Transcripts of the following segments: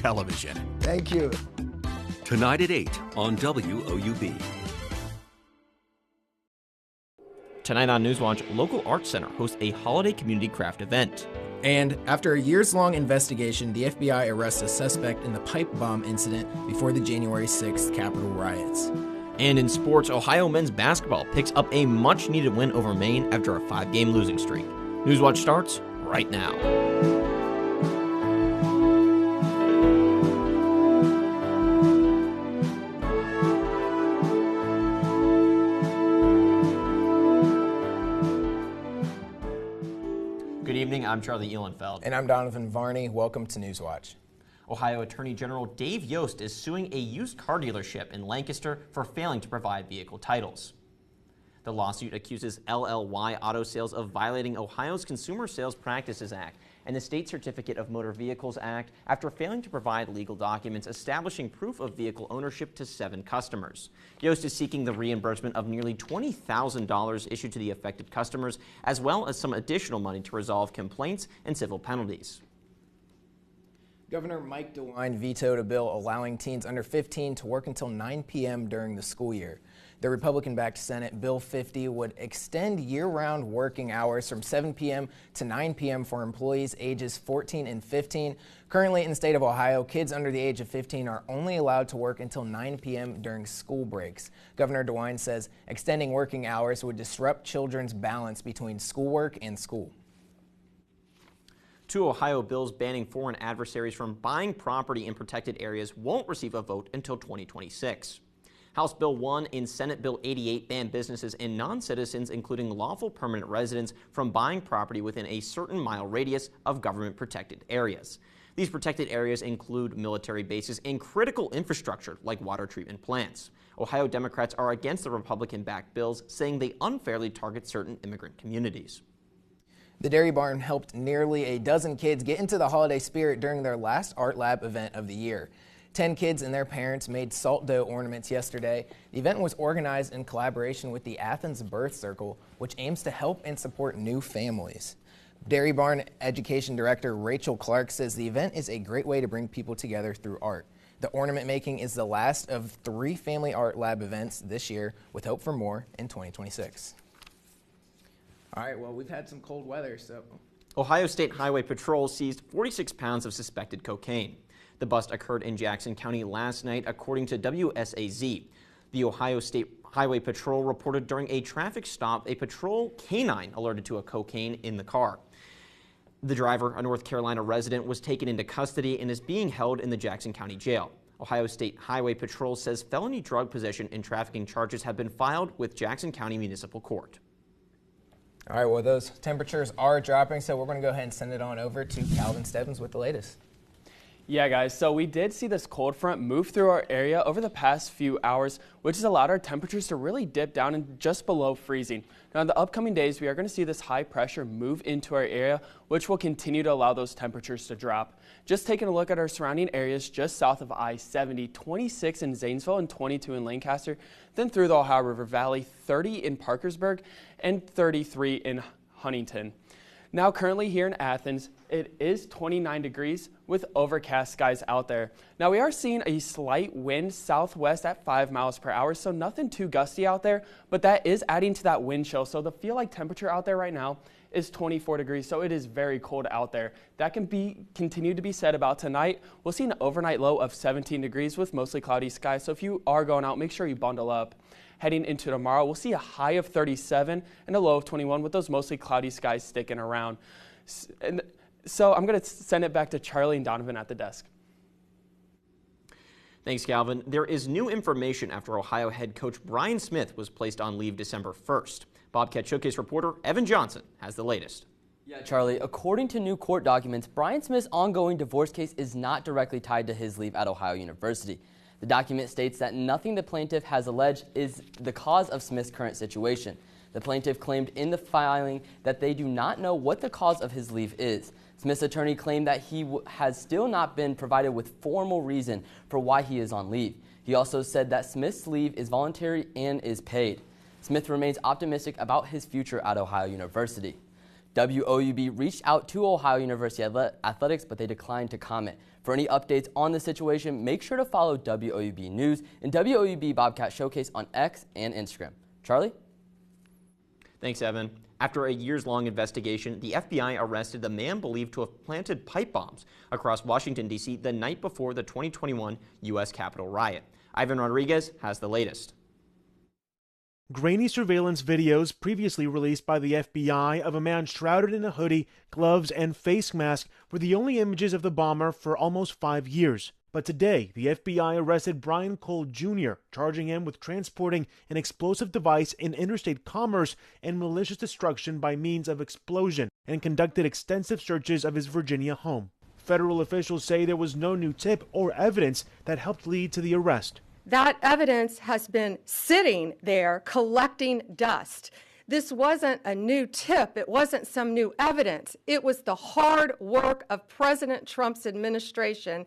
television. Thank you. Tonight at 8 on WOUB. Tonight on Newswatch, local arts center hosts a holiday community craft event. And after a years-long investigation, the FBI arrests a suspect in the pipe bomb incident before the January 6th Capitol riots. And in sports, Ohio men's basketball picks up a much-needed win over Maine after a 5-game losing streak. Newswatch starts right now. Good evening, I'm Charlie Ehlenfeld. And I'm Donovan Varney. Welcome to Newswatch. Ohio Attorney General Dave Yost is suing a used car dealership in Lancaster for failing to provide vehicle titles. The lawsuit accuses LLY Auto Sales of violating Ohio's Consumer Sales Practices Act and the State Certificate of Motor Vehicles Act after failing to provide legal documents establishing proof of vehicle ownership to 7 customers. Yost is seeking the reimbursement of nearly $20,000 issued to the affected customers, as well as some additional money to resolve complaints and civil penalties. Governor Mike DeWine vetoed a bill allowing teens under 15 to work until 9 p.m. during the school year. The Republican-backed Senate Bill 50 would extend year-round working hours from 7 p.m. to 9 p.m. for employees ages 14 and 15. Currently in the state of Ohio, kids under the age of 15 are only allowed to work until 9 p.m. during school breaks. Governor DeWine says extending working hours would disrupt children's balance between schoolwork and school. 2 Ohio bills banning foreign adversaries from buying property in protected areas won't receive a vote until 2026. House Bill 1 and Senate Bill 88 ban businesses and non-citizens, including lawful permanent residents, from buying property within a certain mile radius of government-protected areas. These protected areas include military bases and critical infrastructure like water treatment plants. Ohio Democrats are against the Republican-backed bills, saying they unfairly target certain immigrant communities. The Dairy Barn helped nearly a dozen kids get into the holiday spirit during their last art lab event of the year. 10 kids and their parents made salt dough ornaments yesterday. The event was organized in collaboration with the Athens Birth Circle, which aims to help and support new families. Dairy Barn Education Director Rachel Clark says the event is a great way to bring people together through art. The ornament making is the last of 3 family art lab events this year, with hope for more in 2026. All right, well, we've had some cold weather, so. Ohio State Highway Patrol seized 46 pounds of suspected cocaine. The bust occurred in Jackson County last night, according to WSAZ. The Ohio State Highway Patrol reported during a traffic stop a patrol canine alerted to a cocaine in the car. The driver, a North Carolina resident, was taken into custody and is being held in the Jackson County Jail. Ohio State Highway Patrol says felony drug possession and trafficking charges have been filed with Jackson County Municipal Court. All right, well, those temperatures are dropping, so we're going to go ahead and send it on over to Calvin Stebbins with the latest. Yeah, guys, so we did see this cold front move through our area over the past few hours, which has allowed our temperatures to really dip down and just below freezing. Now, in the upcoming days, we are going to see this high pressure move into our area, which will continue to allow those temperatures to drop. Just taking a look at our surrounding areas just south of I-70, 26 in Zanesville and 22 in Lancaster, then through the Ohio River Valley, 30 in Parkersburg, and 33 in Huntington. Now, currently here in Athens, it is 29 degrees with overcast skies out there. Now, we are seeing a slight wind southwest at 5 miles per hour, so nothing too gusty out there, but that is adding to that wind chill. So the feel-like temperature out there right now is 24 degrees, so it is very cold out there. That can continue to be said about tonight. We'll see an overnight low of 17 degrees with mostly cloudy skies, so if you are going out, make sure you bundle up. Heading into tomorrow, we'll see a high of 37 and a low of 21 with those mostly cloudy skies sticking around. And so I'm going to send it back to Charlie and Donovan at the desk. Thanks, Calvin. There is new information after Ohio head coach Brian Smith was placed on leave December 1st. Bobcat Showcase reporter Evan Johnson has the latest. Yeah, Charlie, according to new court documents, Brian Smith's ongoing divorce case is not directly tied to his leave at Ohio University. The document states that nothing the plaintiff has alleged is the cause of Smith's current situation. The plaintiff claimed in the filing that they do not know what the cause of his leave is. Smith's attorney claimed that he has still not been provided with formal reason for why he is on leave. He also said that Smith's leave is voluntary and is paid. Smith remains optimistic about his future at Ohio University. WOUB reached out to Ohio University Athletics, but they declined to comment. For any updates on the situation, make sure to follow WOUB News and WOUB Bobcat Showcase on X and Instagram. Charlie? Thanks, Evan. After a years-long investigation, the FBI arrested the man believed to have planted pipe bombs across Washington, D.C. the night before the 2021 U.S. Capitol riot. Ivan Rodriguez has the latest. Grainy surveillance videos previously released by the FBI of a man shrouded in a hoodie, gloves, and face mask were the only images of the bomber for almost 5 years. But today, the FBI arrested Brian Cole Jr., charging him with transporting an explosive device in interstate commerce and malicious destruction by means of explosion, and conducted extensive searches of his Virginia home. Federal officials say there was no new tip or evidence that helped lead to the arrest. That evidence has been sitting there collecting dust. This wasn't a new tip. It wasn't some new evidence. It was the hard work of President Trump's administration,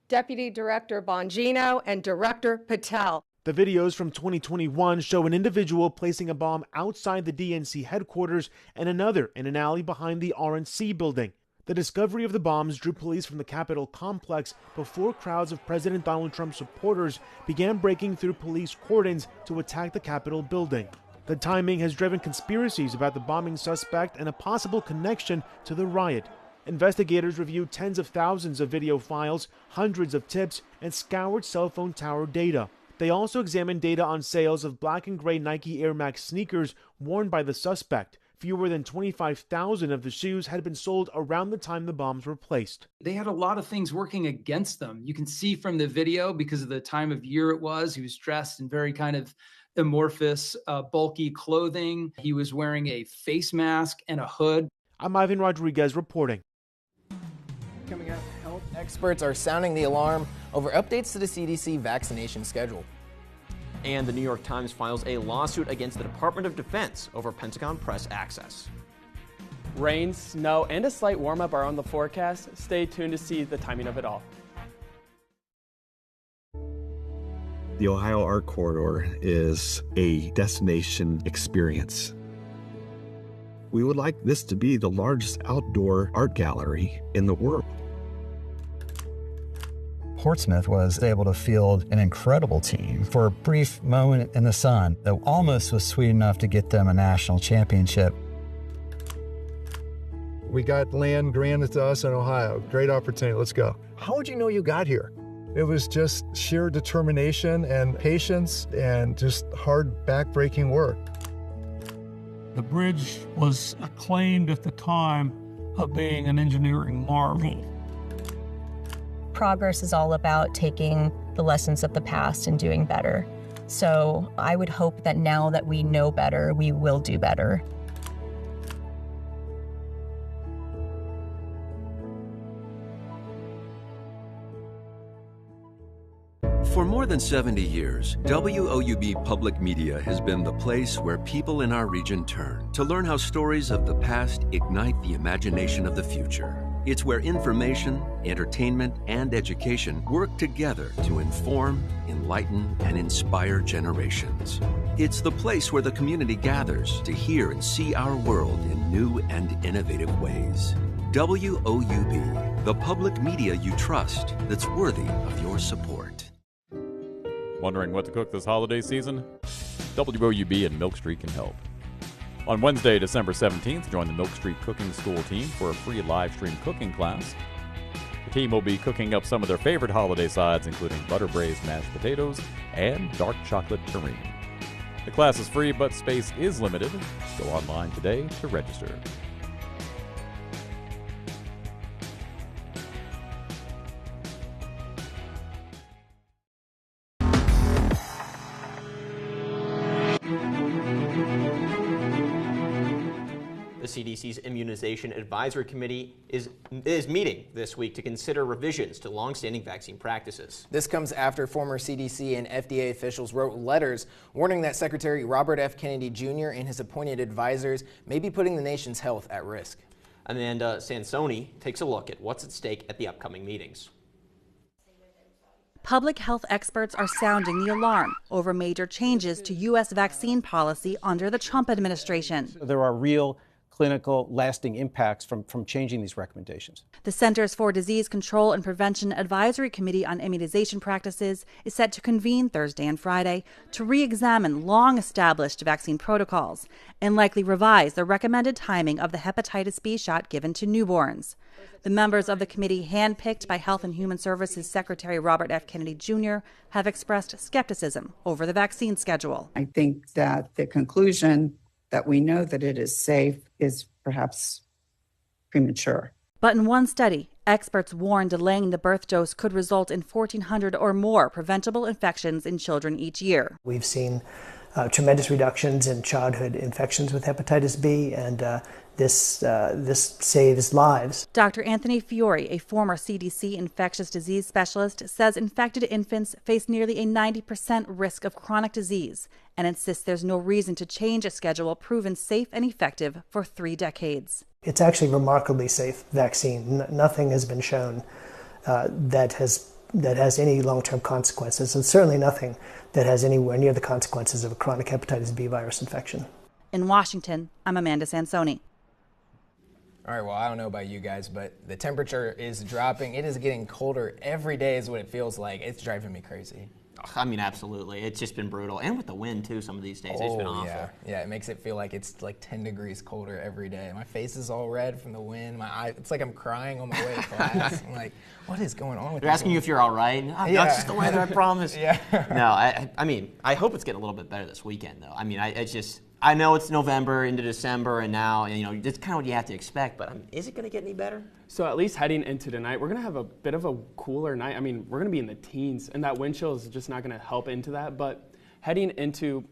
Deputy Director Bongino and Director Patel. The videos from 2021 show an individual placing a bomb outside the DNC headquarters and another in an alley behind the RNC building. The discovery of the bombs drew police from the Capitol complex before crowds of President Donald Trump supporters began breaking through police cordons to attack the Capitol building. The timing has driven conspiracies about the bombing suspect and a possible connection to the riot. Investigators reviewed tens of thousands of video files, hundreds of tips, and scoured cell phone tower data. They also examined data on sales of black and gray Nike Air Max sneakers worn by the suspect. Fewer than 25,000 of the shoes had been sold around the time the bombs were placed. They had a lot of things working against them. You can see from the video, because of the time of year it was, he was dressed in very kind of amorphous, bulky clothing. He was wearing a face mask and a hood. I'm Ivan Rodriguez reporting. Coming up, health experts are sounding the alarm over updates to the CDC vaccination schedule. And the New York Times files a lawsuit against the Department of Defense over Pentagon press access. Rain, snow, and a slight warm-up are on the forecast. Stay tuned to see the timing of it all. The Ohio Art Corridor is a destination experience. We would like this to be the largest outdoor art gallery in the world. Portsmouth was able to field an incredible team for a brief moment in the sun that almost was sweet enough to get them a national championship. We got land granted to us in Ohio. Great opportunity. Let's go. How would you know you got here? It was just sheer determination and patience and just hard, back-breaking work. The bridge was acclaimed at the time of being an engineering marvel. Progress is all about taking the lessons of the past and doing better. So I would hope that now that we know better, we will do better. For more than 70 years, WOUB Public Media has been the place where people in our region turn to learn how stories of the past ignite the imagination of the future. It's where information, entertainment, and education work together to inform, enlighten, and inspire generations. It's the place where the community gathers to hear and see our world in new and innovative ways. WOUB, the public media you trust that's worthy of your support. Wondering what to cook this holiday season? WOUB and Milk Street can help. On Wednesday, December 17th, join the Milk Street Cooking School team for a free live stream cooking class. The team will be cooking up some of their favorite holiday sides, including butter braised mashed potatoes and dark chocolate terrine. The class is free, but space is limited. Go online today to register. The CDC's Immunization Advisory Committee is meeting this week to consider revisions to longstanding vaccine practices. This comes after former CDC and FDA officials wrote letters warning that Secretary Robert F. Kennedy Jr. and his appointed advisors may be putting the nation's health at risk. Amanda Sansoni takes a look at what's at stake at the upcoming meetings. Public health experts are sounding the alarm over major changes to U.S. vaccine policy under the Trump administration. There are real clinical, lasting impacts from changing these recommendations. The Centers for Disease Control and Prevention Advisory Committee on Immunization Practices is set to convene Thursday and Friday to re-examine long-established vaccine protocols and likely revise the recommended timing of the hepatitis B shot given to newborns. The members of the committee, handpicked by Health and Human Services Secretary Robert F. Kennedy Jr., have expressed skepticism over the vaccine schedule. I think that the conclusion that we know that it is safe is perhaps premature. But in one study, experts warn delaying the birth dose could result in 1,400 or more preventable infections in children each year. We've seen tremendous reductions in childhood infections with hepatitis B, and this saves lives. Dr. Anthony Fiore, a former CDC infectious disease specialist, says infected infants face nearly a 90% risk of chronic disease and insists there's no reason to change a schedule proven safe and effective for 3 decades. It's actually a remarkably safe vaccine. Nothing has been shown that has any long-term consequences, and certainly nothing that has anywhere near the consequences of a chronic hepatitis B virus infection. In Washington, I'm Amanda Sansoni. All right, well, I don't know about you guys, but the temperature is dropping. It is getting colder every day is what it feels like. It's driving me crazy. I mean, absolutely. It's just been brutal. And with the wind, too, some of these days. It's been awful. Yeah, it makes it feel like it's like 10 degrees colder every day. My face is all red from the wind. My eye, it's like I'm crying on my way to class. I'm like, what is going on with They're asking you if you're all right. No, it's just the weather, I promise. Yeah. No, I mean, I hope it's getting a little bit better this weekend, though. I mean, I know it's November into December, and now, that's kind of what you have to expect, but is it going to get any better? So at least heading into tonight, we're going to have a bit of a cooler night. I mean, we're going to be in the teens, and that wind chill is just not going to help into that. But heading into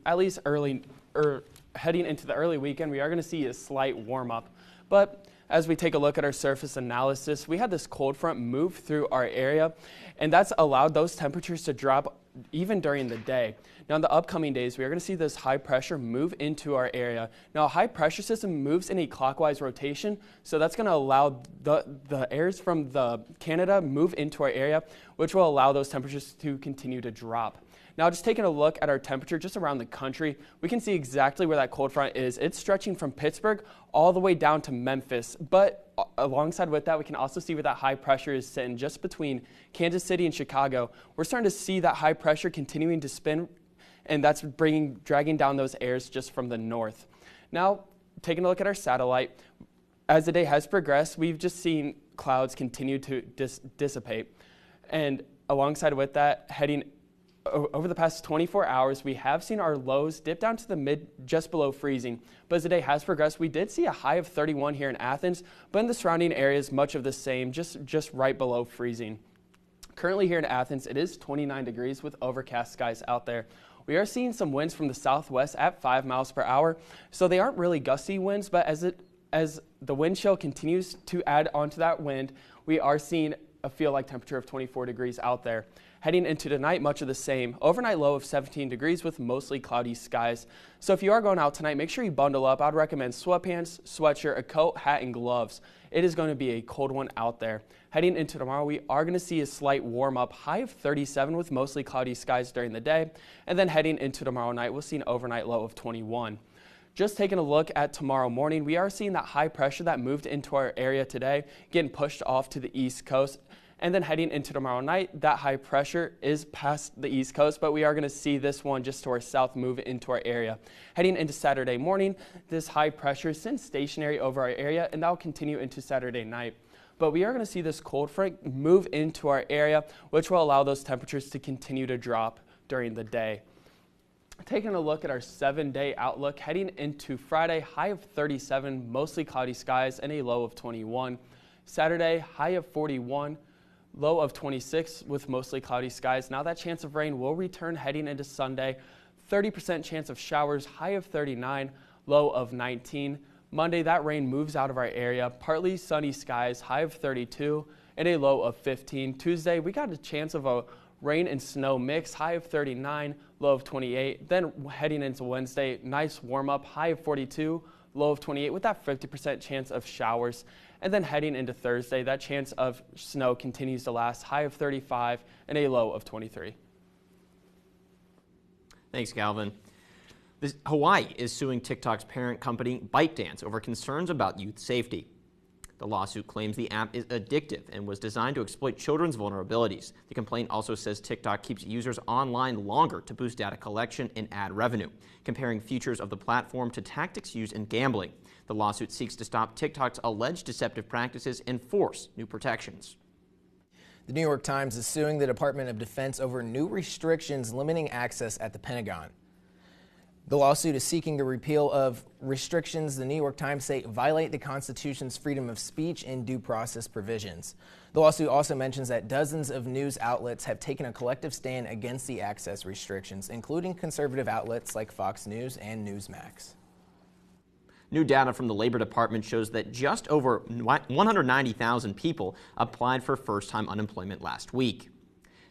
heading into the early weekend, we are going to see a slight warm up. But as we take a look at our surface analysis, we had this cold front move through our area, and that's allowed those temperatures to drop even during the day. Now, in the upcoming days, we are going to see this high pressure move into our area. Now, a high pressure system moves in a clockwise rotation, so that's going to allow the airs from Canada move into our area, which will allow those temperatures to continue to drop. Now, just taking a look at our temperature just around the country, we can see exactly where that cold front is. It's stretching from Pittsburgh all the way down to Memphis, but alongside with that, we can also see where that high pressure is sitting just between Kansas City and Chicago. We're starting to see that high pressure continuing to spin, and that's dragging down those airs just from the north. Now, taking a look at our satellite, as the day has progressed, we've just seen clouds continue to dissipate. And alongside with that, heading over the past 24 hours, we have seen our lows dip down to the just below freezing. But as the day has progressed, we did see a high of 31 here in Athens, but in the surrounding areas, much of the same, just right below freezing. Currently here in Athens, it is 29 degrees with overcast skies out there. We are seeing some winds from the southwest at 5 miles per hour, so they aren't really gusty winds, but as the wind chill continues to add onto that wind, we are seeing a feel-like temperature of 24 degrees out there. Heading into tonight, much of the same. Overnight low of 17 degrees with mostly cloudy skies. So if you are going out tonight, make sure you bundle up. I'd recommend sweatpants, sweatshirt, a coat, hat, and gloves. It is going to be a cold one out there. Heading into tomorrow, we are going to see a slight warm up, high of 37 with mostly cloudy skies during the day. And then heading into tomorrow night, we'll see an overnight low of 21. Just taking a look at tomorrow morning, we are seeing that high pressure that moved into our area today getting pushed off to the east coast. And then heading into tomorrow night, that high pressure is past the east coast, but we are going to see this one just to our south move into our area. Heading into Saturday morning, this high pressure is stationary over our area, and that will continue into Saturday night. But we are going to see this cold front move into our area, which will allow those temperatures to continue to drop during the day. Taking a look at our 7-day outlook, heading into Friday, high of 37, mostly cloudy skies, and a low of 21. Saturday, high of 41. Low of 26 with mostly cloudy skies. Now that chance of rain will return heading into Sunday. 30% chance of showers, high of 39, low of 19. Monday, that rain moves out of our area. Partly sunny skies, high of 32, and a low of 15. Tuesday, we got a chance of a rain and snow mix, high of 39, low of 28. Then heading into Wednesday, nice warm up, high of 42, low of 28 with that 50% chance of showers. And then heading into Thursday, that chance of snow continues to last, high of 35 and a low of 23. Thanks, Calvin. Hawaii is suing TikTok's parent company, ByteDance, over concerns about youth safety. The lawsuit claims the app is addictive and was designed to exploit children's vulnerabilities. The complaint also says TikTok keeps users online longer to boost data collection and ad revenue, comparing features of the platform to tactics used in gambling. The lawsuit seeks to stop TikTok's alleged deceptive practices and force new protections. The New York Times is suing the Department of Defense over new restrictions limiting access at the Pentagon. The lawsuit is seeking the repeal of restrictions the New York Times say violate the Constitution's freedom of speech and due process provisions. The lawsuit also mentions that dozens of news outlets have taken a collective stand against the access restrictions, including conservative outlets like Fox News and Newsmax. New data from the Labor Department shows that just over 190,000 people applied for first-time unemployment last week.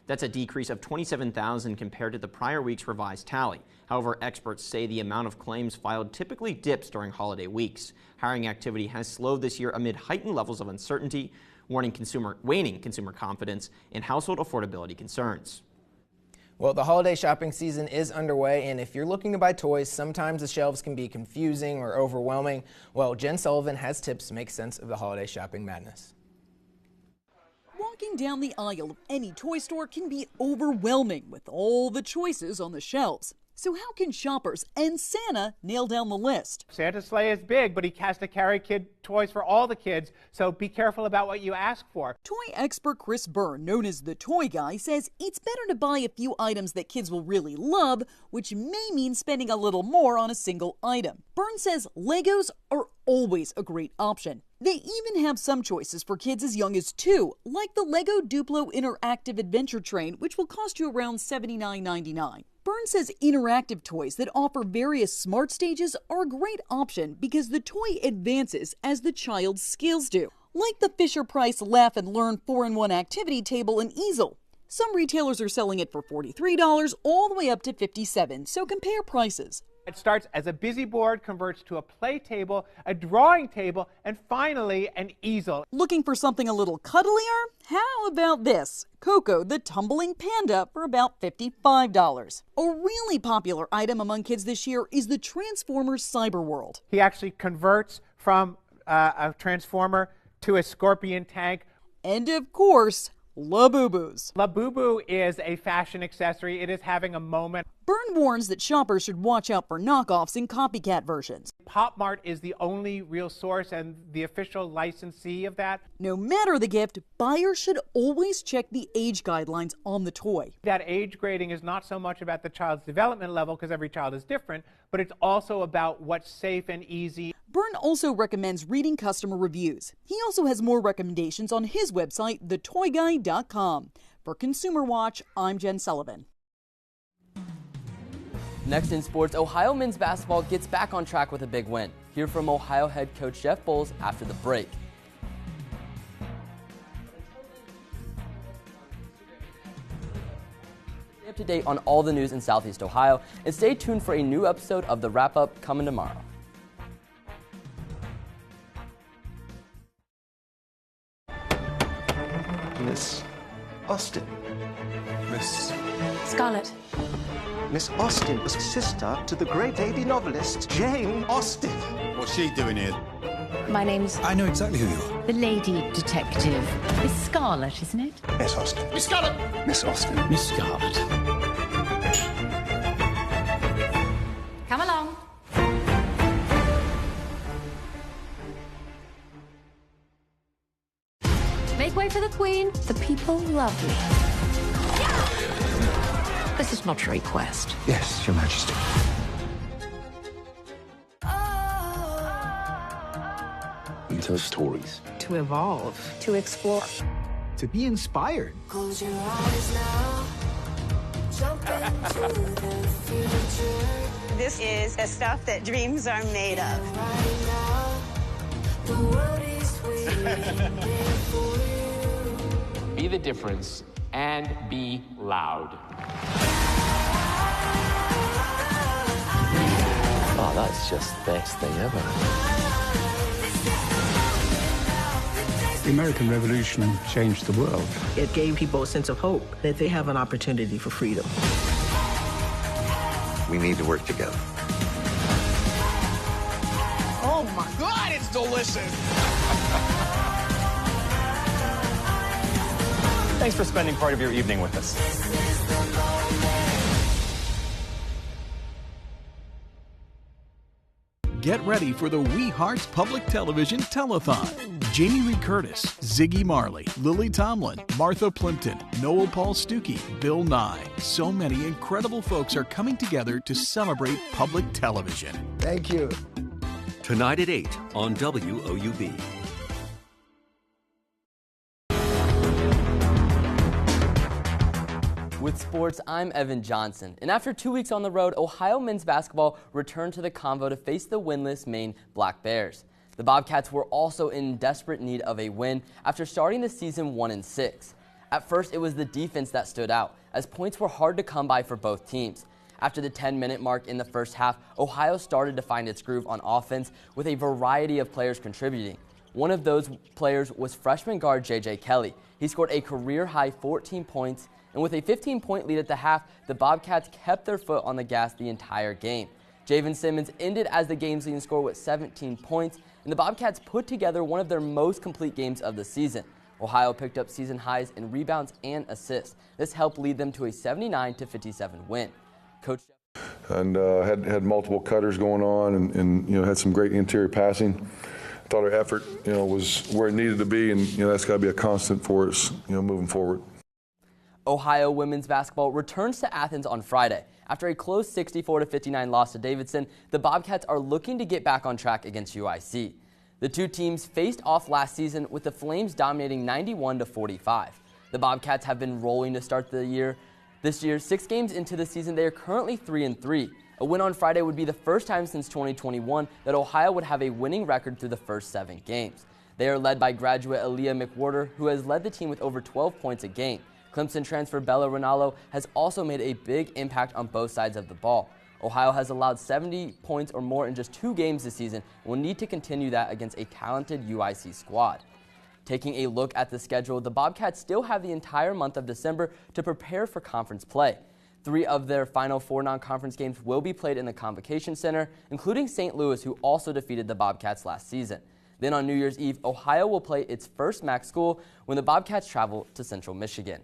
That's a decrease of 27,000 compared to the prior week's revised tally. However, experts say the amount of claims filed typically dips during holiday weeks. Hiring activity has slowed this year amid heightened levels of uncertainty, waning consumer confidence, and household affordability concerns. Well, the holiday shopping season is underway, and if you're looking to buy toys, sometimes the shelves can be confusing or overwhelming. Well, Jen Sullivan has tips to make sense of the holiday shopping madness. Walking down the aisle of any toy store can be overwhelming with all the choices on the shelves. So how can shoppers and Santa nail down the list? Santa's sleigh is big, but he has to carry kid toys for all the kids, so be careful about what you ask for. Toy expert Chris Byrne, known as the Toy Guy, says it's better to buy a few items that kids will really love, which may mean spending a little more on a single item. Byrne says Legos are always a great option. They even have some choices for kids as young as 2, like the Lego Duplo Interactive Adventure Train, which will cost you around $79.99. Byrne says interactive toys that offer various smart stages are a great option because the toy advances as the child's skills do, like the Fisher-Price Laugh and Learn 4-in-1 activity table and easel. Some retailers are selling it for $43 all the way up to $57, so compare prices. It starts as a busy board, converts to a play table, a drawing table, and finally an easel. Looking for something a little cuddlier? How about this? Coco the Tumbling Panda for about $55. A really popular item among kids this year is the Transformers Cyber World. He actually converts from a Transformer to a Scorpion tank. And of course, Labubu's. Labubu is a fashion accessory. It is having a moment. Byrne warns that shoppers should watch out for knockoffs and copycat versions. Pop Mart is the only real source and the official licensee of that. No matter the gift, buyers should always check the age guidelines on the toy. That age grading is not so much about the child's development level, because every child is different, but it's also about what's safe and easy. Byrne also recommends reading customer reviews. He also has more recommendations on his website, thetoyguy.com. For Consumer Watch, I'm Jen Sullivan. Next in sports, Ohio men's basketball gets back on track with a big win. Hear from Ohio head coach Jeff Bowles after the break. Stay up to date on all the news in Southeast Ohio, and stay tuned for a new episode of The Wrap-Up coming tomorrow. Miss Austen. Miss Scarlett. Miss Austen was sister to the great lady novelist Jane Austen. What's she doing here? My name's... I know exactly who you are. The lady detective. Miss Scarlett, isn't it? Miss Austen. Miss Scarlett! Miss Austen. Miss Scarlett. Come along. Make way for the Queen. The people love me. This is not a request. Yes, Your Majesty. You tell stories. To evolve. To explore. To be inspired. Close your eyes now. Jump into the future. This is the stuff that dreams are made of. Right now, the world is waiting there for you. Be the difference and be loud. Oh, that's just the best thing ever. The American Revolution changed the world. It gave people a sense of hope that they have an opportunity for freedom. We need to work together. Oh my God, it's delicious. Thanks for spending part of your evening with us. Get ready for the We Hearts Public Television Telethon. Jamie Lee Curtis, Ziggy Marley, Lily Tomlin, Martha Plimpton, Noel Paul Stuckey, Bill Nye. So many incredible folks are coming together to celebrate public television. Thank you. Tonight at 8 on WOUB. With sports, I'm Evan Johnson. And after 2 weeks on the road, Ohio men's basketball returned to the Convo to face the winless Maine Black Bears. The Bobcats were also in desperate need of a win after starting the season 1-6. At first, it was the defense that stood out, as points were hard to come by for both teams. After the 10-minute mark in the first half, Ohio started to find its groove on offense with a variety of players contributing. One of those players was freshman guard J.J. Kelly. He scored a career-high 14 points, and with a 15-point lead at the half, the Bobcats kept their foot on the gas the entire game. Javen Simmons ended as the game's leading scorer with 17 points, and the Bobcats put together one of their most complete games of the season. Ohio picked up season highs in rebounds and assists. This helped lead them to a 79-57 win. Coach and had multiple cutters going on, and had some great interior passing. Thought our effort was where it needed to be, and that's got to be a constant for us moving forward. Ohio women's basketball returns to Athens on Friday. After a close 64-59 loss to Davidson, the Bobcats are looking to get back on track against UIC. The two teams faced off last season with the Flames dominating 91-45. The Bobcats have been rolling to start the year. This year, 6 games into the season, they are currently 3-3. A win on Friday would be the first time since 2021 that Ohio would have a winning record through the first 7 games. They are led by graduate Aaliyah McWhorter, who has led the team with over 12 points a game. Clemson transfer Bella Ronaldo has also made a big impact on both sides of the ball. Ohio has allowed 70 points or more in just 2 games this season and will need to continue that against a talented UIC squad. Taking a look at the schedule, the Bobcats still have the entire month of December to prepare for conference play. 3 of their final 4 non-conference games will be played in the Convocation Center, including St. Louis, who also defeated the Bobcats last season. Then on New Year's Eve, Ohio will play its first MAC school when the Bobcats travel to Central Michigan.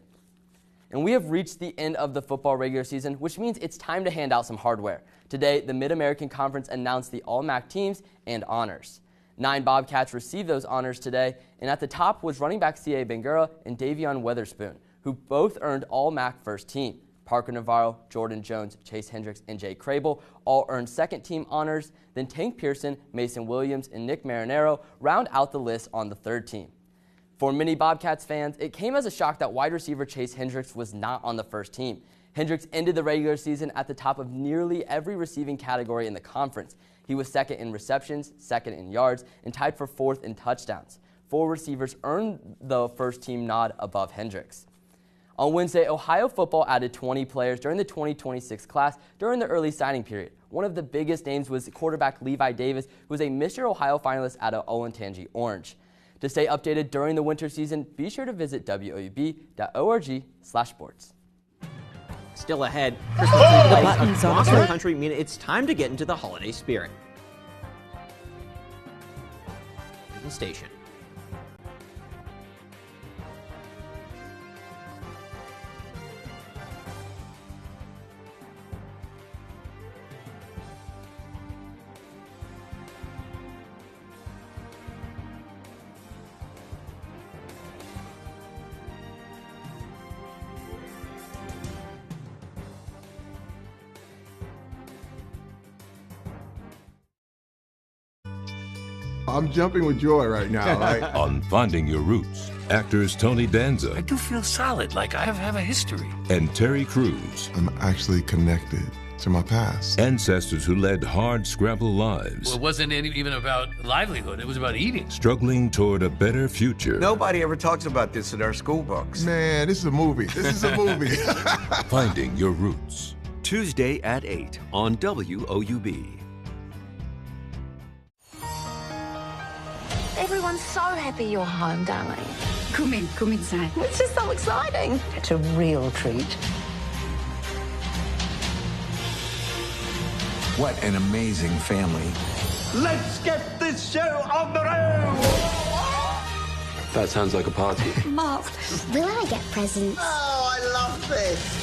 And we have reached the end of the football regular season, which means it's time to hand out some hardware. Today, the Mid-American Conference announced the All-MAC teams and honors. 9 Bobcats received those honors today, and at the top was running back C.A. Bangura and Davion Weatherspoon, who both earned All-MAC first team. Parker Navarro, Jordan Jones, Chase Hendricks, and Jay Crable all earned second-team honors. Then Tank Pearson, Mason Williams, and Nick Marinero round out the list on the third team. For many Bobcats fans, it came as a shock that wide receiver Chase Hendricks was not on the first team. Hendricks ended the regular season at the top of nearly every receiving category in the conference. He was second in receptions, second in yards, and tied for 4th in touchdowns. 4 receivers earned the first-team nod above Hendricks. On Wednesday, Ohio football added 20 players during the 2026 class during the early signing period. One of the biggest names was quarterback Levi Davis, who was a Mr. Ohio finalist out of Olentangy Orange. To stay updated during the winter season, be sure to visit woub.org/sports. Still ahead, Christmas tree lights across the country mean it's time to get into the holiday spirit. Station. I'm jumping with joy right now. Right? On Finding Your Roots, actors Tony Danza. I do feel solid, like I have a history. And Terry Crews. I'm actually connected to my past. Ancestors who led hard, scrabble lives. Well, it wasn't even about livelihood. It was about eating. Struggling toward a better future. Nobody ever talks about this in our school books. Man, this is a movie. This is a movie. Finding Your Roots. Tuesday at 8 on WOUB. Everyone's so happy you're home, darling. Come inside. It's just so exciting. It's a real treat. What an amazing family. Let's get this show on the road! That sounds like a party. Marvelous. Will I get presents? Oh, I love this!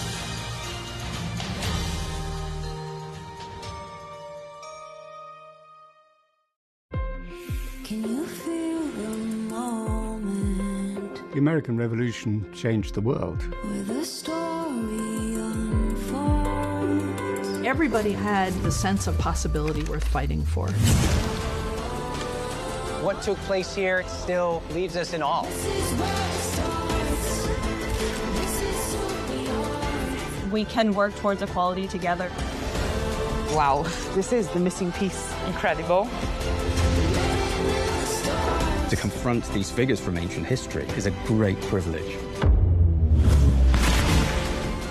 Can you feel the moment The American Revolution changed the world. where the story unfolds? Everybody had the sense of possibility worth fighting for. What took place here still leaves us in awe. We can work towards equality together. Wow, this is the missing piece. Incredible. To confront these figures from ancient history is a great privilege.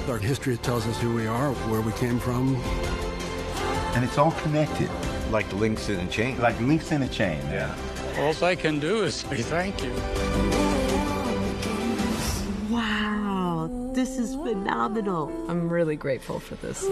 Our history tells us who we are, where we came from. And it's all connected. Like links in a chain. Like links in a chain, yeah. All I can do is say thank you. Wow, this is phenomenal. I'm really grateful for this.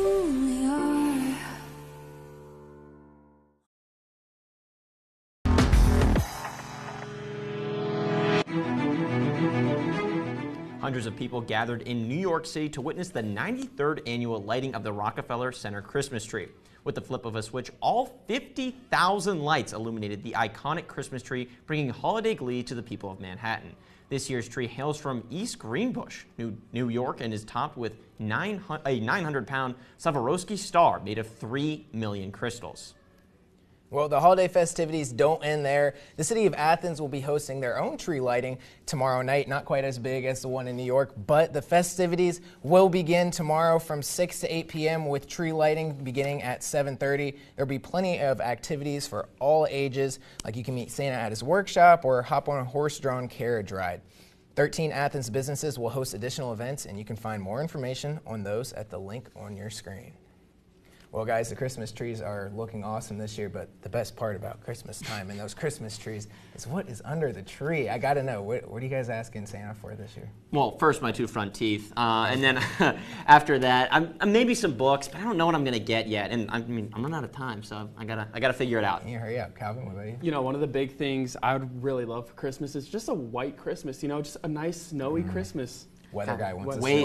Hundreds of people gathered in New York City to witness the 93rd annual lighting of the Rockefeller Center Christmas tree. With the flip of a switch, all 50,000 lights illuminated the iconic Christmas tree, bringing holiday glee to the people of Manhattan. This year's tree hails from East Greenbush, New York, and is topped with a 900-pound Swarovski star made of 3 million crystals. Well, the holiday festivities don't end there. The city of Athens will be hosting their own tree lighting tomorrow night, not quite as big as the one in New York, but the festivities will begin tomorrow from 6 to 8 p.m. with tree lighting beginning at 7:30. There'll be plenty of activities for all ages, like you can meet Santa at his workshop or hop on a horse-drawn carriage ride. 13 Athens businesses will host additional events, and you can find more information on those at the link on your screen. Well, guys, the Christmas trees are looking awesome this year, but the best part about Christmas time and those Christmas trees is what is under the tree. I got to know, what are you guys asking Santa for this year? Well, first my 2 front teeth, and then after that, maybe some books, but I don't know what I'm gonna get yet. And I mean, I'm running out of time, so I gotta figure it out. You hurry up, Calvin. What about you? You know, one of the big things I would really love for Christmas is just a white Christmas. You know, just a nice snowy Christmas. Weather guy wants way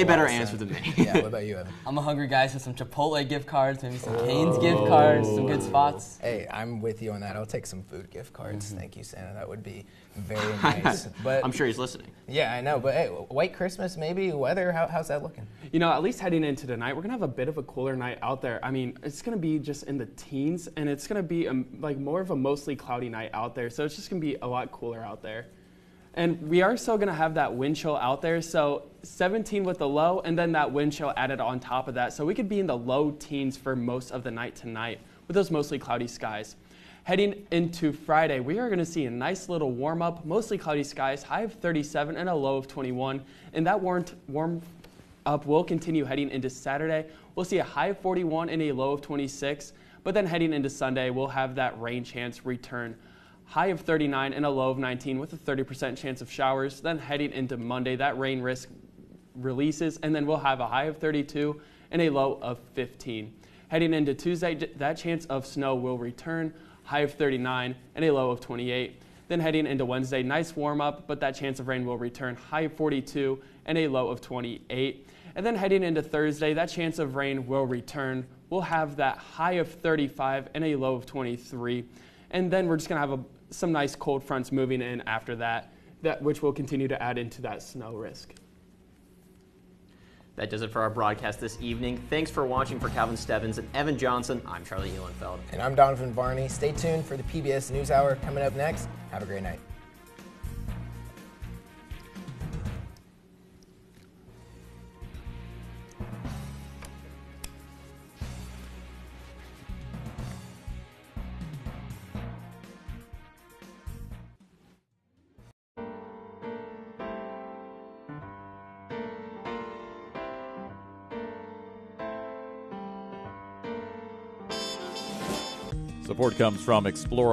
better answer than me. Yeah, what about you, Evan? I'm a hungry guy, so some Chipotle gift cards, maybe some Cane's gift cards, some good spots. Hey, I'm with you on that. I'll take some food gift cards. Thank you, Santa. That would be very nice. But I'm sure he's listening. Yeah, I know. But hey, white Christmas, maybe weather. How's that looking? You know, at least heading into tonight, we're gonna have a bit of a cooler night out there. I mean, it's gonna be just in the teens, and it's gonna be like more of a mostly cloudy night out there. So it's just gonna be a lot cooler out there. And we are still going to have that wind chill out there, so 17 with the low, and then that wind chill added on top of that. So we could be in the low teens for most of the night tonight with those mostly cloudy skies. Heading into Friday, we are going to see a nice little warm up, mostly cloudy skies, high of 37 and a low of 21. And that warm up will continue heading into Saturday. We'll see a high of 41 and a low of 26. But then heading into Sunday, we'll have that rain chance return. High of 39 and a low of 19 with a 30% chance of showers. Then heading into Monday, that rain risk releases, and then we'll have a high of 32 and a low of 15. Heading into Tuesday, that chance of snow will return. High of 39 and a low of 28. Then heading into Wednesday, nice warm up, but that chance of rain will return. High of 42 and a low of 28. And then heading into Thursday, that chance of rain will return. We'll have that high of 35 and a low of 23. And then we're just going to have some nice cold fronts moving in after that, which will continue to add into that snow risk. That does it for our broadcast this evening. Thanks for watching. For Calvin Stebbins and Evan Johnson, I'm Charlie Eulenfeld. And I'm Donovan Varney. Stay tuned for the PBS NewsHour coming up next. Have a great night. Support comes from Explore